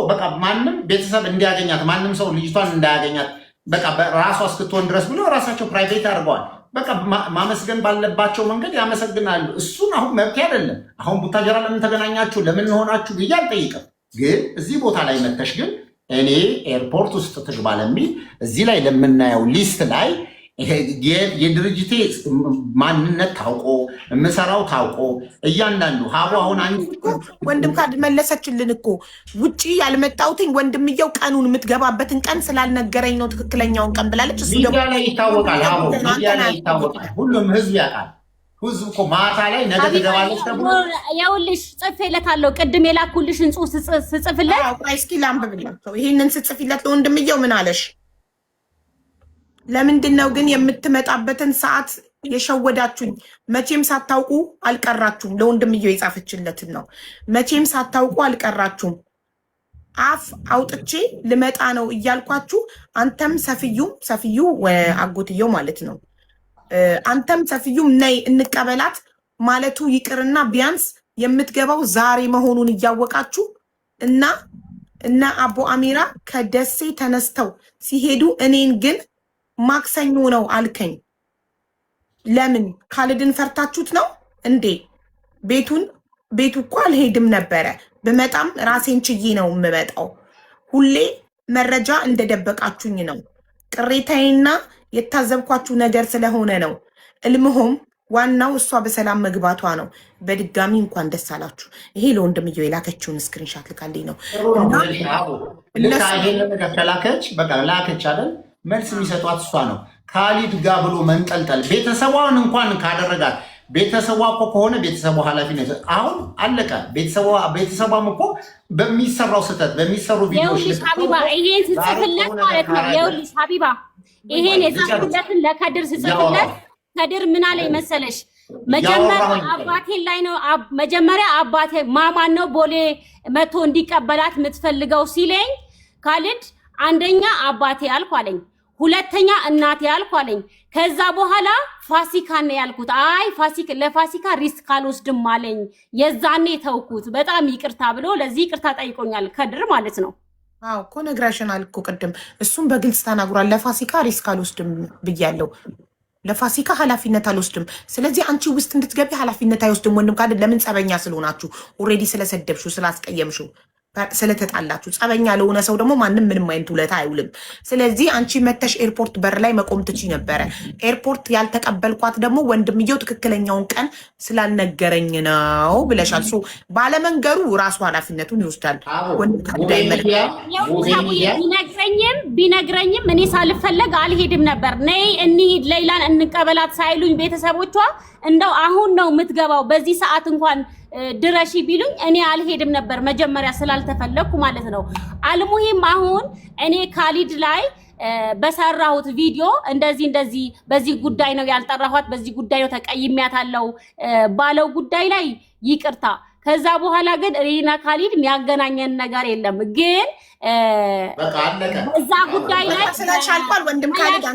በቃ ማንም ቤተሰብ እንዲያገኛት ማንም ሰው ልጅቷን እንዳያገኛት በቃ ራሷ እስክትሆን ድረስ ብሎ ራሳቸው ፕራይቬት አድርገዋል። በቃ ማመስገን ባለባቸው መንገድ ያመሰግናሉ። እሱን አሁን መብት አይደለም። አሁን ቡታጀራ ለምን ተገናኛችሁ ለምን ሆናችሁ ብዬ አልጠይቅም። ግን እዚህ ቦታ ላይ መተሽ ግን እኔ ኤርፖርት ውስጥ ትግባ ለሚል እዚህ ላይ ለምናየው ሊስት ላይ የድርጅቴ ማንነት ታውቆ የምሰራው ታውቆ እያንዳንዱ ሀቡ አሁን ወንድም ካልድ መለሰችልን እኮ ውጭ ያልመጣሁትኝ ወንድምየው ቀኑን የምትገባበትን ቀን ስላልነገረኝ ነው ትክክለኛውን ቀን ብላለች። እሱ ሚዲያ ላይ ይታወቃል። ሀቡ ሚዲያ ላይ ይታወቃል። ሁሉም ህዝብ ያውቃል። ህዝብ እኮ ማታ ላይ ነገ ትገባለች ተብሎ ይኸውልሽ ጽፌለታለሁ። ቅድም የላኩልሽን ጽሑፍ ስጽፍለት እስኪ ላንብብላቸው። ይሄንን ስጽፊለት ለወንድምየው ምን አለሽ? ለምንድን ነው ግን የምትመጣበትን ሰዓት የሸወዳችሁኝ? መቼም ሳታውቁ አልቀራችሁም። ለወንድምየው የጻፈችለትን ነው። መቼም ሳታውቁ አልቀራችሁም። አፍ አውጥቼ ልመጣ ነው እያልኳችሁ አንተም ሰፍዩ አጎትየው ማለት ነው። አንተም ሰፍዩም ነይ እንቀበላት ማለቱ ይቅርና ቢያንስ የምትገባው ዛሬ መሆኑን እያወቃችሁ እና አቦ አሚራ ከደሴ ተነስተው ሲሄዱ እኔን ግን ማክሰኞ ነው አልከኝ። ለምን ካልድን ፈርታችሁት ነው እንዴ? ቤቱ እኮ አልሄድም ነበረ። ብመጣም ራሴን ችዬ ነው የምመጣው። ሁሌ መረጃ እንደደበቃችሁኝ ነው። ቅሬታዬና የታዘብኳችሁ ነገር ስለሆነ ነው። እልምሆም ዋናው እሷ በሰላም መግባቷ ነው። በድጋሚ እንኳን ደስ አላችሁ። ይሄ ለወንድምየው የላከችውን ስክሪንሻት ልካልኝ ነው። ከላከች በቃ ላከች አይደል? መልስ የሚሰጧት እሷ ነው። ካሊድ ጋ ብሎ መንጠልጠል ቤተሰቧን እንኳን ካደረጋት ቤተሰቧ እኮ ከሆነ ቤተሰቧ ኃላፊነት አሁን አለቀ። ቤተሰቧም እኮ በሚሰራው ስህተት በሚሰሩ ቪዲዮዎች ሀቢባ ይሄን ስጽፍለት ማለት ነው። ይኸውልሽ ሀቢባ ይሄን የጻፍኩለትን ለከድር ስጽፍለት ከድር ምን አለኝ መሰለሽ? መጀመሪያ አባቴ ላይ ነው መጀመሪያ አባቴ ማማን ነው ቦሌ መቶ እንዲቀበላት የምትፈልገው ሲለኝ ካሊድ አንደኛ አባቴ አልኩ አለኝ፣ ሁለተኛ እናቴ አልኩ አለኝ። ከዛ በኋላ ፋሲካ ነው ያልኩት። አይ ለፋሲካ ሪስክ አልወስድም አለኝ። የዛኔ ተውኩት። በጣም ይቅርታ ብሎ ለዚህ ይቅርታ ጠይቆኛል ከድር ማለት ነው። አዎ እኮ ነግረሽናል እኮ ቅድም። እሱም በግልጽ ተናግሯል። ለፋሲካ ሪስክ አልወስድም ብያለሁ። ለፋሲካ ኃላፊነት አልወስድም። ስለዚህ አንቺ ውስጥ እንድትገቢ ኃላፊነት አይወስድም። ወንድም ካልድ ለምን ጸበኛ ስለሆናችሁ ኦልሬዲ ስለሰደብሽው ስላስቀየምሽው ስለተጣላችሁ ጸበኛ ለሆነ ሰው ደግሞ ማንም ምንም አይነት ውለታ አይውልም። ስለዚህ አንቺ መተሽ ኤርፖርት በር ላይ መቆም ትቺ ነበረ። ኤርፖርት ያልተቀበልኳት ደግሞ ወንድምየው ትክክለኛውን ቀን ስላልነገረኝ ነው ብለሻል። ባለመንገሩ ራሱ ኃላፊነቱን ይወስዳል። ቢነግረኝም እኔ ሳልፈለግ አልሄድም ነበር። ነይ እንሂድ ሌላን እንቀበላት ሳይሉኝ ቤተሰቦቿ እንደው አሁን ነው የምትገባው በዚህ ሰዓት እንኳን ድረሺ ቢሉኝ እኔ አልሄድም ነበር፣ መጀመሪያ ስላልተፈለኩ ማለት ነው። አልሙሂም አሁን እኔ ካሊድ ላይ በሰራሁት ቪዲዮ እንደዚህ በዚህ ጉዳይ ነው ያልጠራኋት፣ በዚህ ጉዳይ ነው ተቀይሜያታለሁ ባለው ጉዳይ ላይ ይቅርታ። ከዛ በኋላ ግን እኔና ካሊድ የሚያገናኘን ነገር የለም። ግን እዛ ጉዳይ ላይ ስለሻልኳል ወንድም ካሊድ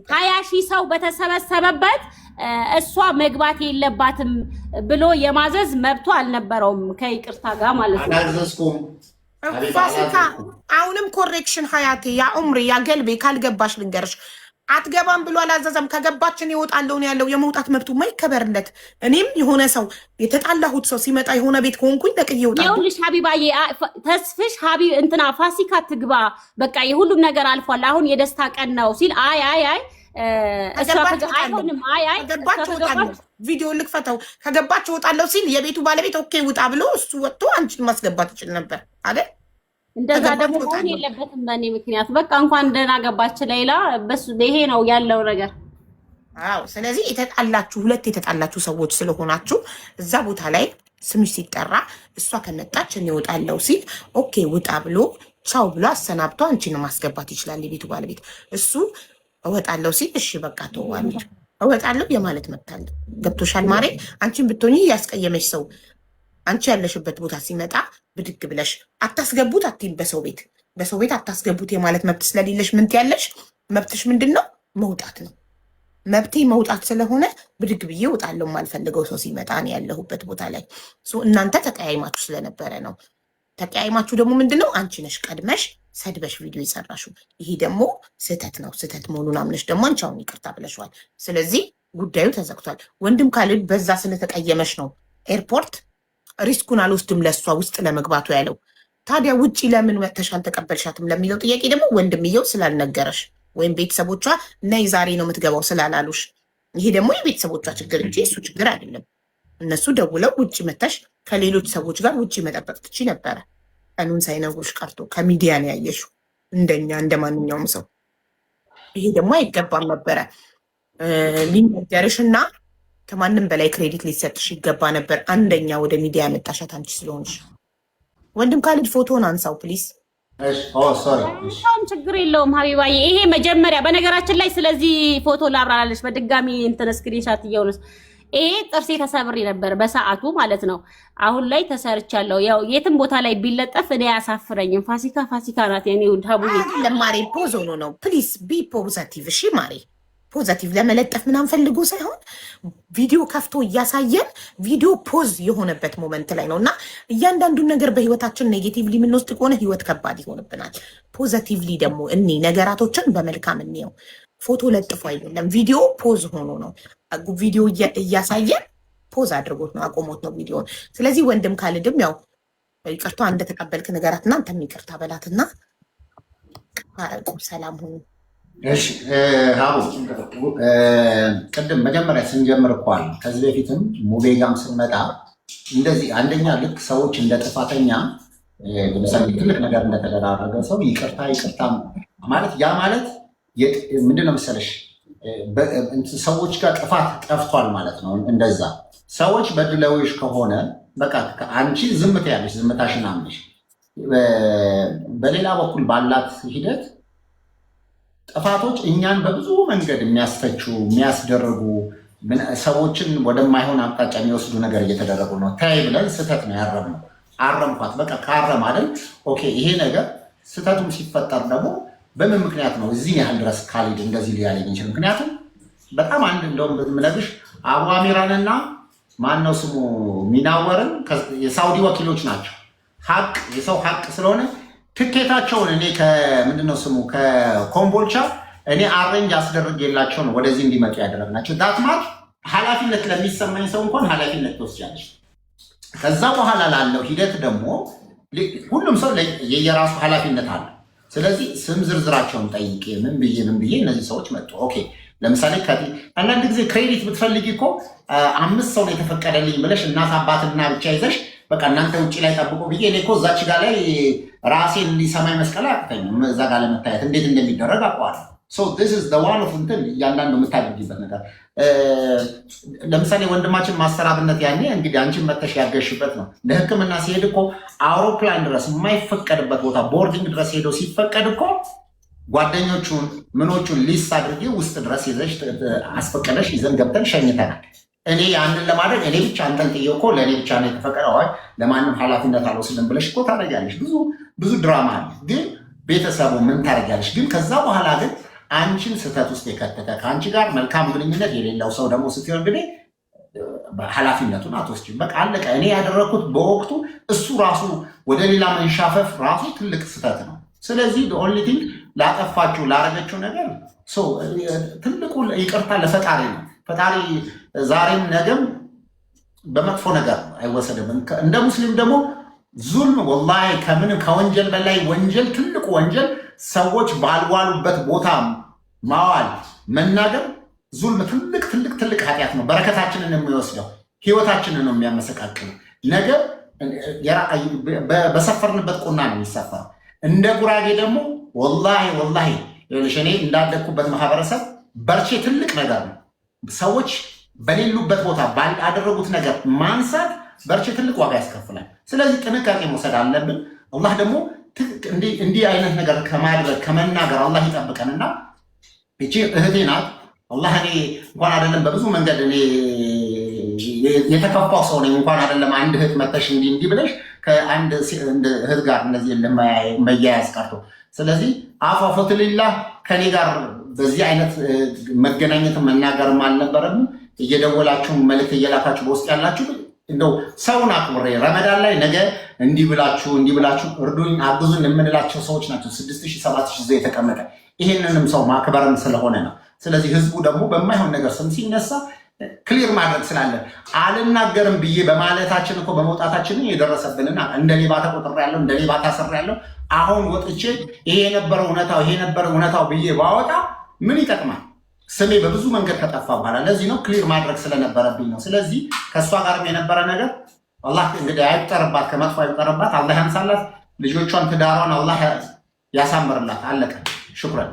20 ሺህ ሰው በተሰበሰበበት እሷ መግባት የለባትም ብሎ የማዘዝ መብቱ አልነበረውም፣ ከይቅርታ ጋር ማለት ነው። ፋሲካ አሁንም ኮሬክሽን ሀያቴ ያ ዑምሪ ያ ገልቤ ካልገባሽ ልንገርሽ፣ አትገባም ብሎ አላዘዘም። ከገባችን ይወጣለው ነው ያለው። የመውጣት መብቱ ማይከበርለት። እኔም የሆነ ሰው የተጣላሁት ሰው ሲመጣ የሆነ ቤት ከሆንኩኝ ለቅዬ ይወጣል። ይኸውልሽ ሀቢባዬ ተስፍሽ እንትና ፋሲካ ትግባ በቃ የሁሉም ነገር አልፏል፣ አሁን የደስታ ቀን ነው ሲል አይ አይሆንም ቪዲዮ ልክፈተው ከገባች እወጣለሁ ሲል የቤቱ ባለቤት ኦኬ ውጣ ብሎ እሱ ወጥቶ አንቺን ማስገባት ይችል ነበር አይደል? እንደዛ ደግሞ መሆን የለበትም በእኔ ምክንያት። በቃ እንኳን ደህና ገባች ሌላ በሱ ይሄ ነው ያለው ነገር። አዎ ስለዚህ ሁለት የተጣላችሁ ሰዎች ስለሆናችሁ እዛ ቦታ ላይ ስምሽ ሲጠራ እሷ ከመጣች እኔ እወጣለሁ ሲል ኦኬ ውጣ ብሎ ቻው ብሎ አሰናብቶ አንቺን ማስገባት ይችላል የቤቱ ባለቤት። እሱ እወጣለሁ ሲል እሺ በቃ ተዋለች እወጣለሁ የማለት መብት አለ። ገብቶሻል ማሬ? አንቺን ብትሆኚ ያስቀየመሽ ሰው አንቺ ያለሽበት ቦታ ሲመጣ ብድግ ብለሽ አታስገቡት አትይም። በሰው ቤት አታስገቡት የማለት መብት ስለሌለሽ ምን ትያለሽ? መብትሽ ምንድን ነው? መውጣት ነው። መብቴ መውጣት ስለሆነ ብድግ ብዬ እወጣለሁ የማልፈልገው ሰው ሲመጣ ነው ያለሁበት ቦታ ላይ። እናንተ ተቀያይማችሁ ስለነበረ ነው። ተቀያይማችሁ ደግሞ ምንድን ነው? አንቺ ነሽ ቀድመሽ ሰድበሽ ቪዲዮ የሰራሹ። ይሄ ደግሞ ስህተት ነው። ስህተት መሆኑን አምነሽ ደግሞ አንቺ አሁን ይቅርታ ብለሽዋል። ስለዚህ ጉዳዩ ተዘግቷል። ወንድም ካሊድ በዛ ስለተቀየመሽ ነው ኤርፖርት ሪስኩን አልወስድም ለእሷ ውስጥ ለመግባቱ ያለው። ታዲያ ውጪ ለምን መተሽ አልተቀበልሻትም ለሚለው ጥያቄ ደግሞ ወንድምየው ስላልነገረሽ ወይም ቤተሰቦቿ ነይ ዛሬ ነው የምትገባው ስላላሉሽ፣ ይሄ ደግሞ የቤተሰቦቿ ችግር እንጂ እሱ ችግር አይደለም። እነሱ ደውለው ውጪ መተሽ ከሌሎች ሰዎች ጋር ውጪ መጠበቅ ትቺ ነበረ። ቀኑን ሳይነግሩሽ ቀርቶ ከሚዲያ ነው ያየሽው እንደኛ እንደ ማንኛውም ሰው። ይሄ ደግሞ አይገባም ነበረ ሊነገርሽ እና ከማንም በላይ ክሬዲት ሊሰጥሽ ይገባ ነበር። አንደኛ ወደ ሚዲያ ያመጣሻት አንቺ ስለሆንሽ። ወንድም ካሊድ ፎቶን አንሳው ፕሊዝ። ችግር የለውም ሀቢባዬ። ይሄ መጀመሪያ በነገራችን ላይ ስለዚህ ፎቶ ላብራራለች በድጋሚ እንትን ስክሪንሻት እየሆነስ ይሄ ጥርሴ ተሰብሬ ነበር በሰዓቱ ማለት ነው። አሁን ላይ ተሰርቻለሁ። ያው የትም ቦታ ላይ ቢለጠፍ እኔ አያሳፍረኝም። ፋሲካ ናት የኔ ውድ ሀቡዬ። ለማሬ ፖዝ ሆኖ ነው ፕሊዝ ቢ ፖዘቲቭ። እሺ ማሬ ፖዘቲቭ ለመለጠፍ ምናምን ፈልጎ ሳይሆን ቪዲዮ ከፍቶ እያሳየን ቪዲዮ ፖዝ የሆነበት ሞመንት ላይ ነው። እና እያንዳንዱን ነገር በህይወታችን ኔጌቲቭሊ የምንወስድ ከሆነ ህይወት ከባድ ይሆንብናል። ፖዘቲቭሊ ደግሞ ነገራቶችን በመልካም እንየው። ፎቶ ለጥፎ አይደለም ቪዲዮ ፖዝ ሆኖ ነው። ቪዲዮ እያሳየን ፖዝ አድርጎት ነው አቆሞት ነው ቪዲዮን። ስለዚህ ወንድም ካሊድም ያው ይቅርታ እንደተቀበልክ ነገራትና አንተም ይቅርታ በላትና ሰላም ሁኑ። እሺ ሀቡ ቅድም መጀመሪያ ስንጀምር እኮ አለ ከዚህ በፊትም ሙቤጋም ስንመጣ እንደዚህ አንደኛ ልክ ሰዎች እንደ ጥፋተኛ ለምሳሌ ትልቅ ነገር እንደተደራረገ ሰው ይቅርታ ማለት ያ ማለት ምንድነው መሰለሽ ሰዎች ጋር ጥፋት ጠፍቷል ማለት ነው። እንደዛ ሰዎች በድለውሽ ከሆነ በቃ አንቺ ዝም ትያለሽ፣ ዝምታሽን አምነሽ በሌላ በኩል ባላት ሂደት ጥፋቶች እኛን በብዙ መንገድ የሚያስፈቹ የሚያስደርጉ ሰዎችን ወደማይሆን አቅጣጫ የሚወስዱ ነገር እየተደረጉ ነው። ታይ ብለን ስህተት ነው ያረምነው። አረምኳት በቃ ካረም አይደል ኦኬ። ይሄ ነገር ስህተቱም ሲፈጠር ደግሞ በምን ምክንያት ነው እዚህ ያህል ድረስ ካሊድ እንደዚህ ሊያለኝ ይችላል? ምክንያቱም በጣም አንድ እንደውም የምነግርሽ አቡ አሚራንና ማነው ስሙ ሚናወርን የሳውዲ ወኪሎች ናቸው። ሀቅ የሰው ሀቅ ስለሆነ ትኬታቸውን እኔ ከምንድነው ስሙ ከኮምቦልቻ እኔ አሬንጅ አስደርጌላቸው ነው ወደዚህ እንዲመጡ ያደረግናቸው። ዳትማት ኃላፊነት ለሚሰማኝ ሰው እንኳን ኃላፊነት ትወስጃለሽ። ከዛ በኋላ ላለው ሂደት ደግሞ ሁሉም ሰው የየራሱ ኃላፊነት አለ። ስለዚህ ስም ዝርዝራቸውን ጠይቄ ምን ብዬ እነዚህ ሰዎች መጡ። ኦኬ ለምሳሌ አንዳንድ ጊዜ ክሬዲት ብትፈልጊ እኮ 5 ሰው ነው የተፈቀደልኝ ብለሽ እናት አባትና ብቻ ይዘሽ በቃ እናንተ ውጭ ላይ ጠብቁ ብዬ እኔ እኮ እዛች ጋር ላይ ራሴን እንዲሰማይ መስቀል አያቅተኝም። እዛ ጋር ለመታየት እንዴት እንደሚደረግ አውቀዋለሁ። ዋን ኦፍ እንትን እያንዳንዱ የምታደርጊበት ነገር ለምሳሌ ወንድማችን ማስተራብነት ያኔ እንግዲህ አንቺን መተሽ ያገሽበት ነው። ለሕክምና ሲሄድ እኮ አውሮፕላን ድረስ የማይፈቀድበት ቦታ ቦርዲንግ ድረስ ሄደው ሲፈቀድ እኮ ጓደኞቹን ምኖቹን ሊስት አድርጌ ውስጥ ድረስ ይዘሽ አስፈቀደሽ ይዘን ገብተን ሸኝተናል። እኔ ያንን ለማድረግ እኔ ብቻ አንጠልጥዬ እኮ ለእኔ ብቻ ነው የተፈቀደው፣ ለማንም ኃላፊነት አልወስድም ብለሽ እኮ ታደርጊያለሽ። ብዙ ድራማ አለ። ግን ቤተሰቡ ምን ታደርጊያለሽ? ግን ከዛ በኋላ ግን አንቺን ስህተት ውስጥ የከተተ ከአንቺ ጋር መልካም ግንኙነት የሌለው ሰው ደግሞ ስትሆን እንግዲህ ኃላፊነቱን አትወስጂም። በቃ አለቀ። እኔ ያደረግኩት በወቅቱ እሱ ራሱ ወደ ሌላ መንሻፈፍ ራሱ ትልቅ ስህተት ነው። ስለዚህ ኦንሊ ቲንግ ላጠፋችሁ ላረገችው ነገር ትልቁ ይቅርታ ለፈጣሪ ነው። ፈጣሪ ዛሬም ነገም በመጥፎ ነገር አይወሰድም። እንደ ሙስሊም ደግሞ ዙልም ወላሂ ከወንጀል በላይ ወንጀል፣ ትልቁ ወንጀል ሰዎች ባልዋሉበት ቦታ ማዋል መናገር ዙልም ትልቅ ኃጢአት ነው። በረከታችንን የሚወስደው ህይወታችንን ነው የሚያመሰቃቅለው። ነገር በሰፈርንበት ቁና ነው የሚሰፈረው። እንደ ጉራጌ ደግሞ ወላሂ እኔ እንዳደግኩበት ማህበረሰብ በርቼ ትልቅ ነገር ነው። ሰዎች በሌሉበት ቦታ ባላደረጉት ነገር ማንሳት በርቼ ትልቅ ዋጋ ያስከፍላል። ስለዚህ ጥንቃቄ መውሰድ አለብን። አላህ ደግሞ እንዲህ አይነት ነገር ከማድረግ ከመናገር አላህ ይጠብቀንና እቺ እህቴ ናት። አላህ እኔ እንኳን አይደለም በብዙ መንገድ እኔ የተከፋው ሰው ነኝ። እንኳን አይደለም አንድ እህት መተሽ እንዲህ ብለሽ ከአንድ እህት ጋር እነዚህ መያያዝ ቀርቶ ስለዚህ አፏፎትልላህ ከኔ ጋር በዚህ አይነት መገናኘት መናገርም አልነበረም። እየደወላችሁ መልዕክት እየላካችሁ በውስጥ ያላችሁ እንደው ሰውን አክብሬ ረመዳን ላይ ነገ እንዲህ ብላችሁ እርዱኝ አግዙን የምንላቸው ሰዎች ናቸው። 6000 7000 ይዘው የተቀመጠ ይሄንንም ሰው ማክበርም ስለሆነ ነው። ስለዚህ ህዝቡ ደግሞ በማይሆን ነገር ስም ሲነሳ ክሊር ማድረግ ስላለን አልናገርም ብዬ በማለታችን እኮ በመውጣታችን የደረሰብንና እንደ ሌባ ተቆጥሬያለሁ፣ እንደ ሌባ ታስሬያለሁ። አሁን ወጥቼ ይሄ የነበረው እውነታው ብዬ ባወጣ ምን ይጠቅማል? ስሜ በብዙ መንገድ ከጠፋ በኋላ ለዚህ ነው ክሊር ማድረግ ስለነበረብኝ ነው። ስለዚህ ከእሷ ጋርም የነበረ ነገር አላህ እንግዲህ አይቁጠርባት፣ ከመጥፎ አይቁጠርባት፣ አላህ ያንሳላት፣ ልጆቿን ትዳሯን አላህ ያሳምርላት። አለቀ። ሽኩረን።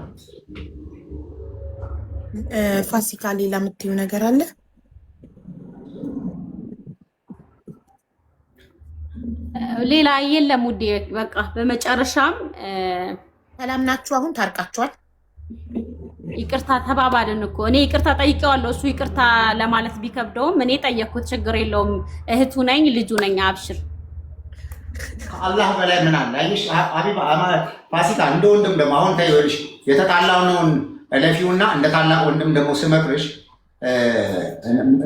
ፋሲካ ሌላ የምትይው ነገር አለ? ሌላ የለም ውዴ። በቃ በመጨረሻም ሰላም ናችሁ? አሁን ታርቃችኋል? ይቅርታ ተባባልን እኮ እኔ ይቅርታ ጠይቄዋለሁ። እሱ ይቅርታ ለማለት ቢከብደውም እኔ ጠየቅኩት። ችግር የለውም እህቱ ነኝ ልጁ ነኝ። አብሽር። ከአላህ በላይ ምን አለ? አይሽ ሀቢባ ፋሲካ እንደ ወንድም ደግሞ አሁን ታይወልሽ የተጣላውን እለፊውና እንደ ታላቅ ወንድም ደግሞ ስመክርሽ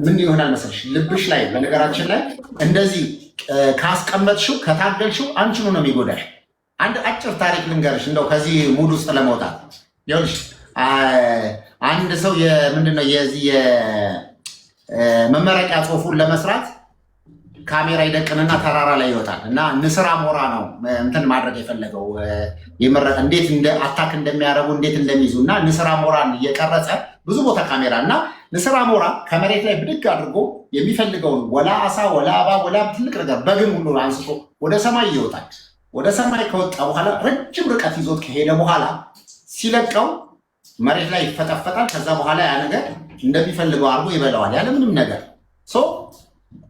ምን ይሆናል መሰለሽ? ልብሽ ላይ በነገራችን ላይ እንደዚህ ካስቀመጥሽው ከታገልሽው አንቺኑ ነው የሚጎዳሽ። አንድ አጭር ታሪክ ልንገርሽ እንደው ከዚህ ሙድ ውስጥ ለመውጣት ይኸውልሽ አንድ ሰው ምንድነው የዚህ የመመረቂያ ጽሑፉን ለመስራት ካሜራ ይደቅንና ተራራ ላይ ይወጣል እና ንስር አሞራ ነው እንትን ማድረግ የፈለገው እንዴት አታክ እንደሚያደርጉ እንዴት እንደሚይዙ እና ንስር አሞራን እየቀረጸ ብዙ ቦታ ካሜራ እና ንስር አሞራ ከመሬት ላይ ብድግ አድርጎ የሚፈልገውን ወላ አሳ ወላ እባብ ወላ ትልቅ ነገር በግን ሁሉ አንስቶ ወደ ሰማይ ይወጣል። ወደ ሰማይ ከወጣ በኋላ ረጅም ርቀት ይዞት ከሄደ በኋላ ሲለቀው መሬት ላይ ይፈጠፈጣል። ከዛ በኋላ ያ ነገር እንደሚፈልገው አድርጎ ይበላዋል ያለምንም ነገር።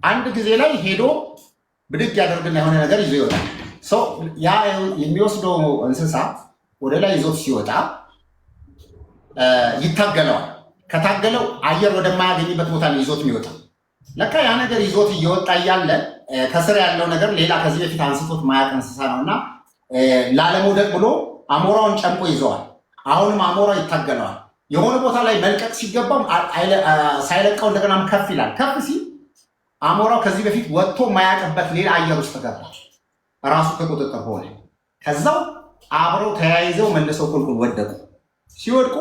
አንድ ጊዜ ላይ ሄዶ ብድግ ያደርግና የሆነ ነገር ይዞ ይወጣል። ያ የሚወስደው እንስሳ ወደ ላይ ይዞት ሲወጣ ይታገለዋል። ከታገለው አየር ወደማያገኝበት ቦታ ነው ይዞት የሚወጣ። ለካ ያ ነገር ይዞት እየወጣ እያለ ከስር ያለው ነገር ሌላ ከዚህ በፊት አንስቶት ማያቅ እንስሳ ነውና ላለመውደቅ ብሎ አሞራውን ጨምቆ ይዘዋል። አሁንም አሞራው ይታገለዋል። የሆነ ቦታ ላይ መልቀቅ ሲገባም ሳይለቀው እንደገናም ከፍ ይላል። ከፍ ሲል አሞራው ከዚህ በፊት ወጥቶ ማያቅበት ሌላ አየር ውስጥ ገባ። ራሱ ከቁጥጥር ሆነ። ከዛው አብረው ተያይዘው መልሰው ቁልቁል ወደቁ። ሲወድቁ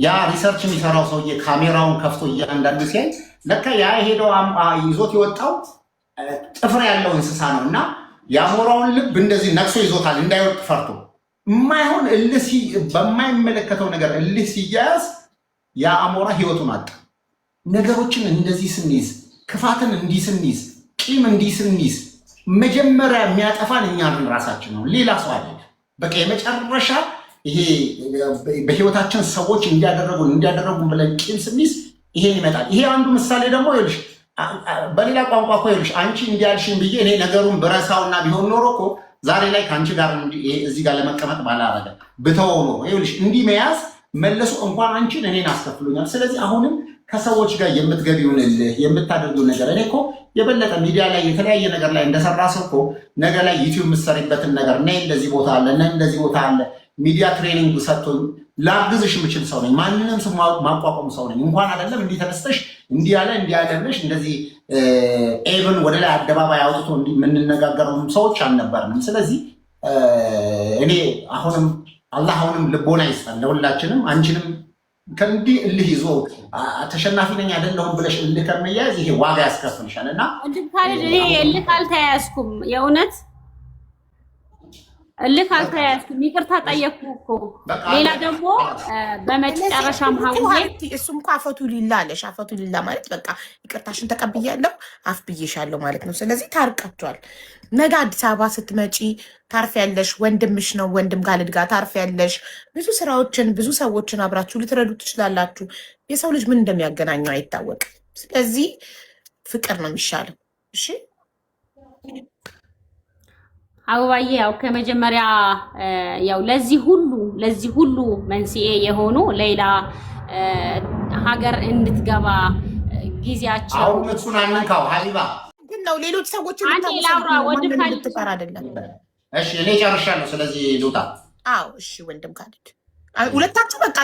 ያ ሪሰርች የሚሰራው ሰውዬ ካሜራውን ከፍቶ እያንዳንዱ ሲያይ ለካ ያ ሄደው ይዞት የወጣው ጥፍር ያለው እንስሳ ነው እና የአሞራውን ልብ እንደዚህ ነክሶ ይዞታል እንዳይወድቅ ፈርቶ የማይሆን በማይመለከተው ነገር እልህ ሲያያዝ የአሞራ ህይወቱን አጣ። ነገሮችን እንደዚህ ስንይዝ፣ ክፋትን እንዲህ ስንይዝ፣ ቂም እንዲህ ስንይዝ መጀመሪያ የሚያጠፋን እኛን ራሳችን ነው፣ ሌላ ሰው አይደለም። በቃ የመጨረሻ ይሄ በህይወታችን ሰዎች እንዲያደረጉን ብለን ቂም ስንይዝ ይሄን ይመጣል። ይሄ አንዱ ምሳሌ ደግሞ ይኸውልሽ፣ በሌላ ቋንቋ እኮ ይኸውልሽ አንቺ እንዲያልሽኝ ብዬ እኔ ነገሩን ብረሳውና ቢሆን ኖሮ እኮ ዛሬ ላይ ከአንቺ ጋር እዚህ ጋር ለመቀመጥ ባላረገ ብተወው ኖሮ ይኸውልሽ እንዲህ መያዝ መለሱ እንኳን አንቺን እኔን አስከፍሎኛል። ስለዚህ አሁንም ከሰዎች ጋር የምትገቢውንልህ የምታደርጊው ነገር እኔ እኮ የበለጠ ሚዲያ ላይ የተለያየ ነገር ላይ እንደሰራ ሰው እኮ ነገ ላይ ዩቲዩብ የምትሰሪበትን ነገር ነይ እንደዚህ ቦታ አለ ነይ እንደዚህ ቦታ አለ ሚዲያ ትሬኒንግ ሰጥቶኝ ላግዝሽ የምችል ሰው ነኝ። ማንንም ሰው ማቋቋም ሰው ነኝ። እንኳን አይደለም እንዲህ ተነስተሽ እንዲህ ያለ ብለሽ እንደዚህ ኤቨን ወደ ላይ አደባባይ አውጥቶ እንዲህ የምንነጋገረው ሰዎች አልነበርንም። ስለዚህ እኔ አሁንም አላህ አሁንም ልቦና ይስጠን ለሁላችንም። አንቺንም ከእንዲህ እልህ ይዞ ተሸናፊ ነኝ አይደለሁም ብለሽ እልህ ከመያዝ ይሄ ዋጋ ያስከፍልሻል። እና እኔ እልህ አልተያያዝኩም፣ የእውነት እልህ አልተያያዝኩም። ይቅርታ ጠየቅኩ እኮ። ሌላ ደግሞ በመጨረሻም እሱም እኮ አፈቱ ሊላ አለሽ። አፈቱ ሊላ ማለት በቃ ይቅርታሽን ተቀብያለሁ አፍ ብዬሻለሁ ማለት ነው። ስለዚህ ታርቃችኋል። ነገ አዲስ አበባ ስትመጪ ታርፊያለሽ። ወንድምሽ ነው ወንድም ካልድ ጋር ታርፊያለሽ። ብዙ ስራዎችን ብዙ ሰዎችን አብራችሁ ልትረዱ ትችላላችሁ። የሰው ልጅ ምን እንደሚያገናኘው አይታወቅም። ስለዚህ ፍቅር ነው የሚሻለው። እሺ አበባዬ፣ ያው ከመጀመሪያ ያው ለዚህ ሁሉ መንስኤ የሆኑ ሌላ ሀገር እንድትገባ ጊዜያቸው አሁን እሱን አንንካው ሀቢባ ግን ነው ሌሎች ሰዎች ላውራ ወንድም ካልድ ትቀር አይደለም። እሺ እኔ ጨርሻለሁ። ስለዚህ ልውጣ። አዎ እሺ ወንድም ካልድ ሁለታችሁ በቃ